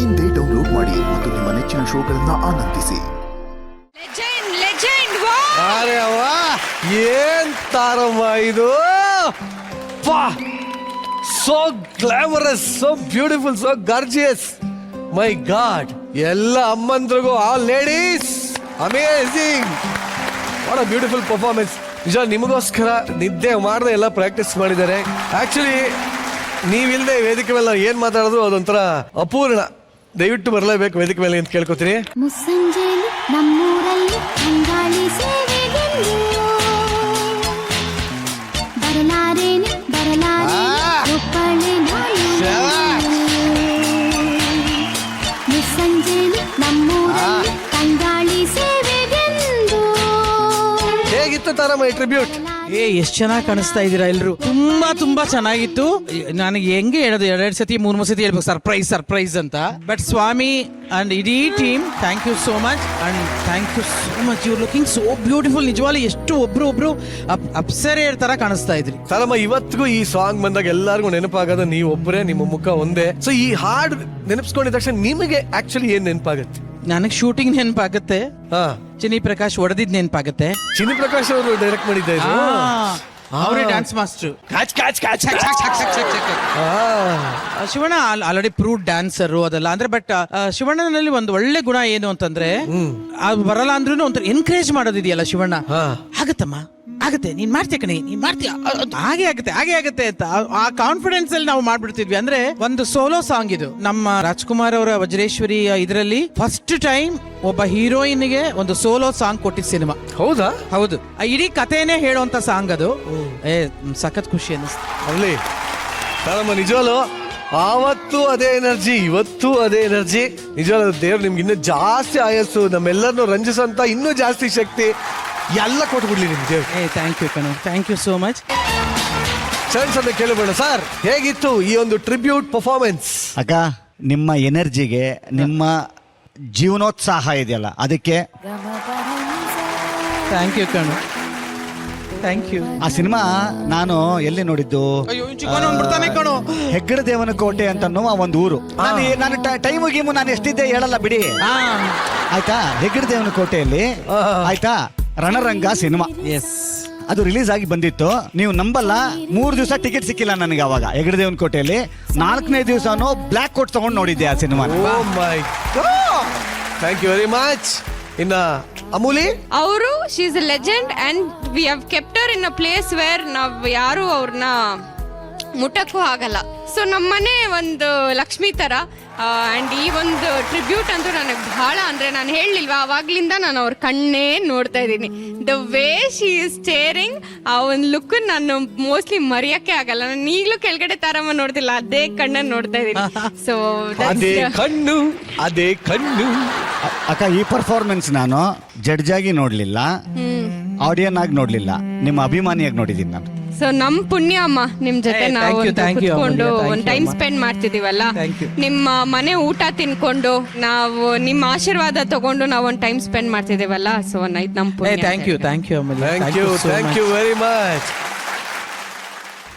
ಇಂದೇ ಡೌನ್ಲೋಡ್ ಮಾಡಿ ಮತ್ತು ನಿಮ್ಮ ನೆಚ್ಚಿನ ಶೋಗಳನ್ನ ಆನಂದಿಸಿ. ಅರೆ ವಾ, ಏನ್ ತಾರಮ್ಮ ಇದು! So glamorous, so beautiful, so gorgeous. My God, ಎಲ್ಲ ಅಮ್ಮಂದ್ರಿಗೂ, all ladies, amazing. What a beautiful performance. ನಿಜ, ನಿಮಗೋಸ್ಕರ ನಿದ್ದೆ ಮಾಡದೆ ಎಲ್ಲ ಪ್ರಾಕ್ಟೀಸ್ ಮಾಡಿದ್ದಾರೆ. ಆಕ್ಚುಲಿ ನೀವಿಲ್ಲದೆ ವೇದಿಕೆ ಮೇಲೆ ಏನ್ ಮಾತಾಡೋದು ಅದೊಂಥರ ಅಪೂರ್ಣ. ದಯವಿಟ್ಟು ಬರಲೇಬೇಕು ವೇದಿಕೆ ಮೇಲೆ ಅಂತ ಕೇಳ್ಕೊತೀನಿ. ಮುಸ್ಸಂಜೆಯಲ್ಲಿ ನಮ್ಮೂರಲ್ಲಿ ಅಂಗಾಳಿ ಸೇವೆಗೆಂದು ಬರಲಾರೇನೆ ಒಪ್ಪಳೆ ನಾನು. ಮುಸ್ಸಂಜೆಯಲ್ಲಿ ನಮ್ಮೂರಲ್ಲಿ ಅಂಗಾಳಿ ಸೇವೆಗೆಂದು. ಹೇಗಿತ್ತು ತಾರಮ್ಮ ಈ ಟ್ರಿಬ್ಯೂಟ್? ಎಷ್ಟು ಚೆನ್ನಾಗಿ ಕಾಣಿಸ್ತಾ ಇದ್ದೀರಾ ಎಲ್ರು. ತುಂಬಾ ಚೆನ್ನಾಗಿತ್ತು. ನನಗೆ ಹೆಂಗೆ ಹೇಳೋದು, 2 ಸತಿ 3 ಸತಿ ಹೇಳ್ಬೇಕು ಸರ್ಪ್ರೈಸ್ ಅಂತ. ಬಟ್ ಸ್ವಾಮಿ ಅಂಡ್ ಇಡೀ team, thank you so much and thank you so much. You looking so beautiful. ನಿಜವಾಗ್ಲೂ ಎಷ್ಟು ಒಬ್ರು ಅಪ್ಸರೆ ತರ ಕಾಣಿಸ್ತಾ ಇದ್ರಿ. ತಾರಮ್ಮ, ಇವತ್ತಿಗೂ ಈ ಸಾಂಗ್ ಬಂದಾಗ ಎಲ್ಲರಿಗೂ ನೆನಪಾಗೋದು ನೀವು ಒಬ್ಬರೇ, ನಿಮ್ಮ ಮುಖ ಒಂದೇ. ಸೊ ಈ ಹಾಡು ನೆನಪಿಸ್ಕೊಂಡಿದ ತಕ್ಷಣ ನಿಮಗೆ ಆಕ್ಚುಲಿ ಏನ್ ನೆನಪಾಗತ್ತೆ? ನನಗೆ ಶೂಟಿಂಗ್ ನೆನಪಾಗತ್ತೆ, ಚಿನಿ ಪ್ರಕಾಶ್ ಹೊಡೆದಿದ್ ನೆನಪಾಗತ್ತೆ. ಚಿನಿ ಪ್ರಕಾಶ್ ಅವರು ಡೈರೆಕ್ಟ್ ಮಾಡಿದ್ದೆ, ಅವರೇ dance master. Shivanna already proved dancer ಅದೆಲ್ಲ ಅಂದ್ರೆ. ಬಟ್ ಶಿವಣ್ಣನಲ್ಲಿ ಒಂದು ಒಳ್ಳೆ ಗುಣ ಏನು ಅಂತಂದ್ರೆ, ಬರಲ್ಲ ಅಂದ್ರೂ ಒಂಥರ ಎನ್ಕರೇಜ್ ಮಾಡೋದಿದೆಯಲ್ಲ ಶಿವಣ್ಣ. ಆಗತ್ತೆ, ನೀನ್ ಮಾಡ್ತೀಯ ಕಣೆ, ನೀನ್ ಮಾಡ್ತೀಯ, ಹಾಗೆ ಆಗತ್ತೆ ಅಂತ ಆ ಕಾನ್ಫಿಡೆನ್ಸ್ ಅಲ್ಲಿ ನಾವು ಮಾಡ್ಬಿಡ್ತಿದ್ವಿ. ಅಂದ್ರೆ ಒಂದು ಸೋಲೋ ಸಾಂಗ್ ಇದು. ನಮ್ಮ ರಾಜ್ಕುಮಾರ್ ಅವರ ವಜ್ರೇಶ್ವರಿ ಇದರಲ್ಲಿ ಫಸ್ಟ್ ಟೈಮ್ ಒಬ್ಬ ಹೀರೋಯಿನ್ ಗೆ ಒಂದು ಸೋಲೋ ಸಾಂಗ್ ಕೊಟ್ಟಿದ್ದ ಸಿನಿಮಾ. ಹೌದಾ? ಹೌದು. ಇಡೀ ಕಥೆನೇ ಹೇಳುವಂತ ಸಾಂಗ್ ಅದು. ಸಖತ್ ಖುಷಿ ಅನ್ನಿಸ್ತು. ಅಲ್ಲಿ ತಾರಮ್ಮ, ನಿಜವಲ್ಲೂ ಆವತ್ತು ಅದೇ ಎನರ್ಜಿ, ಇವತ್ತು ಅದೇ ಎನರ್ಜಿ. ನಿಜವಲ್ಲ, ದೇವ್ರು ನಿಮ್ಗೆ ಇನ್ನೂ ಜಾಸ್ತಿ ಆಯಸ್ಸು, ನಮ್ಮೆಲ್ಲರನ್ನು ರಂಜಿಸಂತ ಇನ್ನೂ ಜಾಸ್ತಿ ಶಕ್ತಿ ಎಲ್ಲ ಕೊಟ್ಬಿಡ್ಲಿ ನಿಮ್ಗೆ. ಥ್ಯಾಂಕ್ ಯು ಕಣೋ, thank you so much. Chance ಅಂತ ಕೇಳಬೇಡ ಸರ್, ಹೇಗಿತ್ತು ಈ ಒಂದು ಟ್ರಿಬ್ಯೂಟ್ ಪರ್ಫಾರ್ಮೆನ್ಸ್? ಅಕ್ಕ, ನಿಮ್ಮ ಎನರ್ಜಿಗೆ, ನಿಮ್ಮ ಜೀವನೋತ್ಸಾಹ ಇದೆಯಲ್ಲ, ಅದಕ್ಕೆ ಥ್ಯಾಂಕ್ ಯು ಕಣೋ, ಥ್ಯಾಂಕ್ ಯು. ಆ ಸಿನಿಮಾ ನಾನು ಎಲ್ಲಿ ನೋಡಿದ್ದು? ಹೆಗ್ಗಡ ದೇವನ ಕೋಟೆ ಅಂತ ಒಂದು ಊರು. ನಾನು ಟೈಮು ಗೀಮು ನಾನು ಎಷ್ಟಿದ್ದೆ ಹೇಳಲ್ಲ ಬಿಡಿ, ಆಯ್ತಾ? ಹೆಗ್ಗಡ ದೇವನ ಕೋಟೆಯಲ್ಲಿ ಆಯ್ತಾ ರಣರಂಗ ಸಿನಿಮಾ. ಎಸ್, ಅದು ರಿಲೀಸ್ ಆಗಿ ಬಂದಿತ್ತು. ನೀವು ನಂಬಲ್ಲ, 3 ದಿವಸ ಟಿಕೆಟ್ ಸಿಕ್ಕಿಲ್ಲ ನನಗೆ ಅವಾಗ ಹೆಗ್ಗಡ ದೇವನ ಕೋಟೆಯಲ್ಲಿ. 4ನೇ ದಿವಸನೂ ಬ್ಲ್ಯಾಕ್ ಕೋಟ್ ತಗೊಂಡು ನೋಡಿದ್ದೆ ಆ cinema. Thank you very much. ಇನ್ನ ಅಮೂಲಿ ಅವರು, she is a legend and we have kept her in a place where ನಾವು ಯಾರು ಅವ್ರನ್ನ ಮುಟ್ಟಕ್ಕೂ ಆಗಲ್ಲ. ಸೊ ನಮ್ಮನೆ ಒಂದು ಲಕ್ಷ್ಮಿ ತರ. ಅಂಡ್ ಈ ಒಂದು ಟ್ರಿಬ್ಯೂಟ್ ಅಂತೂ ನನಗೆ ಬಹಳ ಅಂದ್ರೆ, ನಾನು ಹೇಳಲಿಲ್ವಾ ಅವಾಗ್ಲಿಂದ ನಾನು ಅವ್ರ ಕಣ್ಣೇ ನೋಡ್ತಾ ಇದ್ದೀನಿ. The way she is steering, ಆ ಒಂದು ಲುಕ್ ನಾನು ಮೋಸ್ಟ್ಲಿ ಮರೆಯಕ್ಕೆ ಆಗಲ್ಲ. ನಾನು ಈಗಲೂ ಕೆಳಗಡೆ ತಾರಮ್ಮ ನೋಡ್ತಿಲ್ಲ, ಅದೇ ಕಣ್ಣನ್ನು ನೋಡ್ತಾ ಇದ್ದೀನಿ. ಸೊ ಅದೇ ಕಣ್ಣು. ಅಕ್ಕ, ಈ ಪರ್ಫಾರ್ಮೆನ್ಸ್ ನಾನು ಜಡ್ಜ್ ಆಗಿ ನೋಡ್ಲಿಲ್ಲ, ಆಡಿಯನ್ ಆಗಿ ನೋಡ್ಲಿಲ್ಲ, ನಿಮ್ಮ ಅಭಿಮಾನಿಯಾಗಿ ನೋಡಿದ್ದೀನಿ ನಾನು. ಸೊ ನಮ್ ಪುಣ್ಯ ಅಮ್ಮ, ನಿಮ್ ಜೊತೆ ನಾವು ಕುತ್ಕೊಂಡು ಒಂದು ಟೈಮ್ ಸ್ಪೆಂಡ್ ಮಾಡ್ತಿದೀವಲ್ಲ, ನಿಮ್ಮ ಮನೆ ಊಟ ತಿನ್ಕೊಂಡು ನಾವು ನಿಮ್ಮ ಆಶೀರ್ವಾದ ತಗೊಂಡು ನಾವು ಒಂದು ಟೈಮ್ ಸ್ಪೆಂಡ್ ಮಾಡ್ತಿದೀವಲ್ಲ. ಸೊ ನೈಟ್ ನಮ್ ಪುಣ್ಯ. Thank you very much.